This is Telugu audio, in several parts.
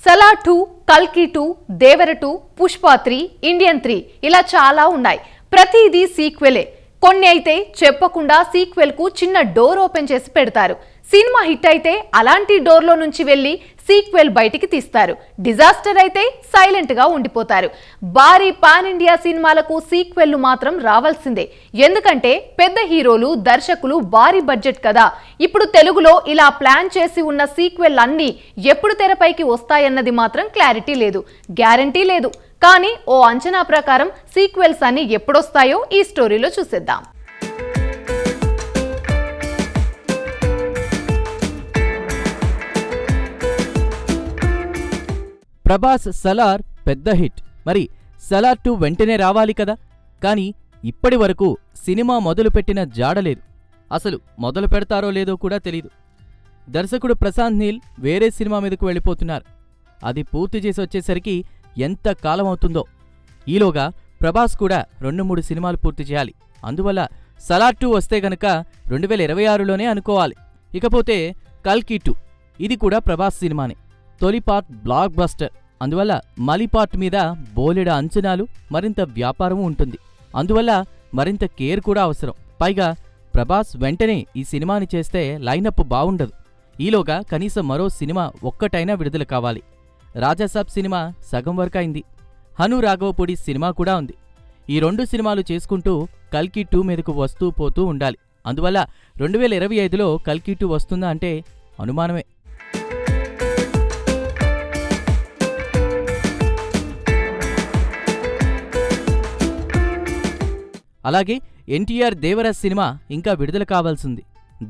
సలార్ 2, కల్కి 2, దేవర 2, పుష్ప 3, ఇండియన్ 3 ఇలా చాలా ఉన్నాయి. ప్రతిదీ సీక్వెలే. కొన్ని అయితే చెప్పకుండా సీక్వెల్ కు చిన్న డోర్ ఓపెన్ చేసి పెడతారు. సినిమా హిట్ అయితే అలాంటి డోర్లో నుంచి వెళ్లి సీక్వెల్ బయటికి తీస్తారు. డిజాస్టర్ అయితే సైలెంట్ గా ఉండిపోతారు. భారీ పాన్ ఇండియా సినిమాలకు సీక్వెల్ మాత్రం రావాల్సిందే. ఎందుకంటే పెద్ద హీరోలు, దర్శకులు భారీ బడ్జెట్ కదా. ఇప్పుడు తెలుగులో ఇలా ప్లాన్ చేసి ఉన్న సీక్వెల్ అన్నీ ఎప్పుడు తెరపైకి వస్తాయన్నది మాత్రం క్లారిటీ లేదు, గ్యారంటీ లేదు. కానీ ఓ అంచనా ప్రకారం సీక్వెల్స్ అన్ని ఎప్పుడొస్తాయో ఈ స్టోరీలో చూసేద్దాం. ప్రభాస్ సలార్ పెద్ద హిట్. మరి సలార్ 2 వెంటనే రావాలి కదా. కానీ ఇప్పటి వరకు సినిమా మొదలుపెట్టిన జాడలేదు. అసలు మొదలు పెడతారో లేదో కూడా తెలీదు. దర్శకుడు ప్రశాంత్ నీల్ వేరే సినిమా మీదకు వెళ్ళిపోతున్నారు. అది పూర్తి చేసి వచ్చేసరికి ఎంత కాలం అవుతుందో. ఈలోగా ప్రభాస్ కూడా 2-3 సినిమాలు పూర్తి చేయాలి. అందువల్ల సలార్ 2 వస్తే గనక 2026లోనే అనుకోవాలి. ఇకపోతే కల్కి 2, ఇది కూడా ప్రభాస్ సినిమానే. తొలి పార్ట్ బ్లాక్ బస్టర్. అందువల్ల మలి పార్ట్ మీద బోలెడ అంచనాలు, మరింత వ్యాపారం ఉంటుంది. అందువల్ల మరింత కేర్ కూడా అవసరం. పైగా ప్రభాస్ వెంటనే ఈ సినిమాని చేస్తే లైనప్ బావుండదు. ఈలోగా కనీసం మరో సినిమా ఒక్కటైనా విడుదల కావాలి. రాజాసాబ్ సినిమా సగం వరకైంది. హను రాఘవపూడి సినిమా కూడా ఉంది. ఈ 2 సినిమాలు చేసుకుంటూ కల్కి 2 మీదకు వస్తూ పోతూ ఉండాలి. అందువల్ల 2025లో కల్కి 2 వస్తుందా అంటే అనుమానమే. అలాగే ఎన్టీఆర్ దేవర సినిమా ఇంకా విడుదల కావాల్సింది.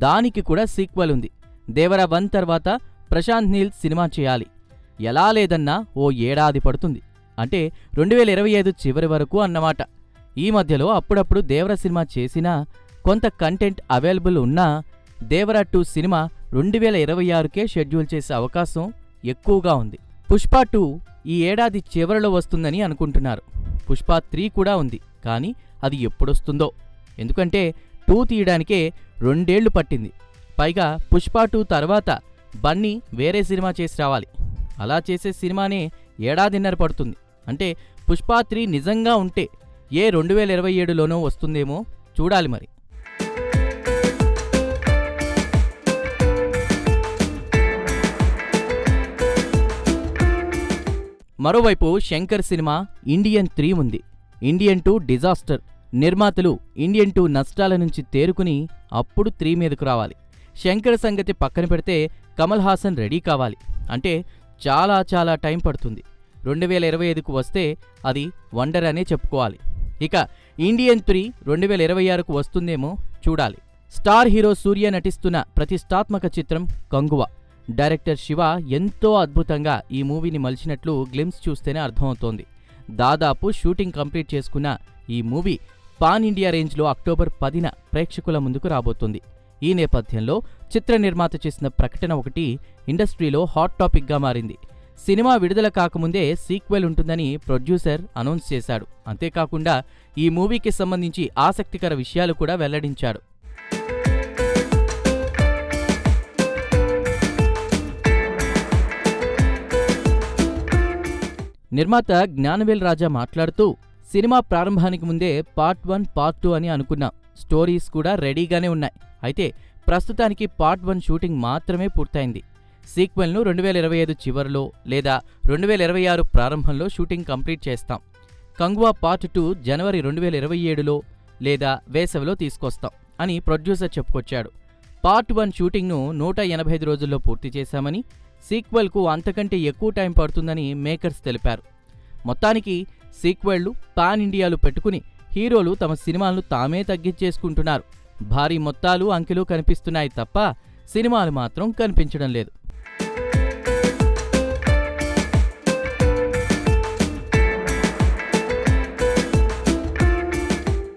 దానికి కూడా సీక్వెల్ ఉంది. దేవర 1 తర్వాత ప్రశాంత్ నీల్ సినిమా చేయాలి. ఎలా లేదన్నా ఓ ఏడాది పడుతుంది. అంటే 2025 చివరి వరకు అన్నమాట. ఈ మధ్యలో అప్పుడప్పుడు దేవర సినిమా చేసినా, కొంత కంటెంట్ అవైలబుల్ ఉన్నా దేవర 2 సినిమా 2026కే షెడ్యూల్ చేసే అవకాశం ఎక్కువగా ఉంది. పుష్ప 2 ఈ ఏడాది చివరిలో వస్తుందని అనుకుంటున్నారు. పుష్ప 3 కూడా ఉంది. కానీ అది ఎప్పుడొస్తుందో. ఎందుకంటే 2 తీయడానికే 2 ఏళ్లు పట్టింది. పైగా పుష్ప 2 తర్వాత బన్నీ వేరే సినిమా చేసి రావాలి. అలా చేసే సినిమానే ఏడాదిన్నర పడుతుంది. అంటే పుష్ప 3 నిజంగా ఉంటే 2027లోనో వస్తుందేమో చూడాలి మరి. మరోవైపు శంకర్ సినిమా ఇండియన్ 3 ఉంది. Indian 2 disaster. నిర్మాతలు ఇండియన్ 2 నష్టాల నుంచి తేరుకుని అప్పుడు 3 మీదకు రావాలి. శంకర్ సంగతి పక్కన పెడితే కమల్ హాసన్ రెడీ కావాలి. అంటే చాలా టైం పడుతుంది. 2025కు వస్తే అది వండర్ అనే చెప్పుకోవాలి. ఇక ఇండియన్ 3 2026కు వస్తుందేమో చూడాలి. స్టార్ హీరో సూర్య నటిస్తున్న ప్రతిష్టాత్మక చిత్రం కంగువ. డైరెక్టర్ శివ ఎంతో అద్భుతంగా ఈ మూవీని మలిచినట్లు గ్లిమ్స్ చూస్తేనే అర్థమవుతోంది. దాదాపు షూటింగ్ కంప్లీట్ చేసుకున్న ఈ మూవీ పాన్ ఇండియా రేంజ్లో అక్టోబర్ 10న ప్రేక్షకుల ముందుకు రాబోతుంది. ఈ నేపథ్యంలో చిత్ర నిర్మాత చేసిన ప్రకటన ఒకటి ఇండస్ట్రీలో హాట్ టాపిక్గా మారింది. సినిమా విడుదల కాకముందే సీక్వెల్ ఉంటుందని ప్రొడ్యూసర్ అనౌన్స్ చేశాడు. అంతేకాకుండా ఈ మూవీకి సంబంధించి ఆసక్తికర విషయాలు కూడా వెల్లడించాడు. నిర్మాత జ్ఞానవేల్ రాజా మాట్లాడుతూ, సినిమా ప్రారంభానికి ముందే పార్ట్ 1, పార్ట్ 2 అని అనుకున్నాం. స్టోరీస్ కూడా రెడీగానే ఉన్నాయి. అయితే ప్రస్తుతానికి పార్ట్ 1 షూటింగ్ మాత్రమే పూర్తయింది. సీక్వెల్ను 2025 చివరిలో లేదా 2026 ప్రారంభంలో షూటింగ్ కంప్లీట్ చేస్తాం. కంగువా పార్ట్ 2 జనవరి 2027లో లేదా వేసవిలో తీసుకొస్తాం అని ప్రొడ్యూసర్ చెప్పుకొచ్చాడు. పార్ట్ 1 షూటింగ్ను 185 రోజుల్లో పూర్తి చేశామని, సీక్వెల్కు అంతకంటే ఎక్కువ టైం పడుతుందని మేకర్స్ తెలిపారు. మొత్తానికి సీక్వెళ్లు పాన్ ఇండియాలు పెట్టుకుని హీరోలు తమ సినిమాలను తామే తగ్గించేసుకుంటున్నారు. భారీ మొత్తాలు, అంకెలు కనిపిస్తున్నాయి తప్ప సినిమాలు మాత్రం కనిపించడం లేదు.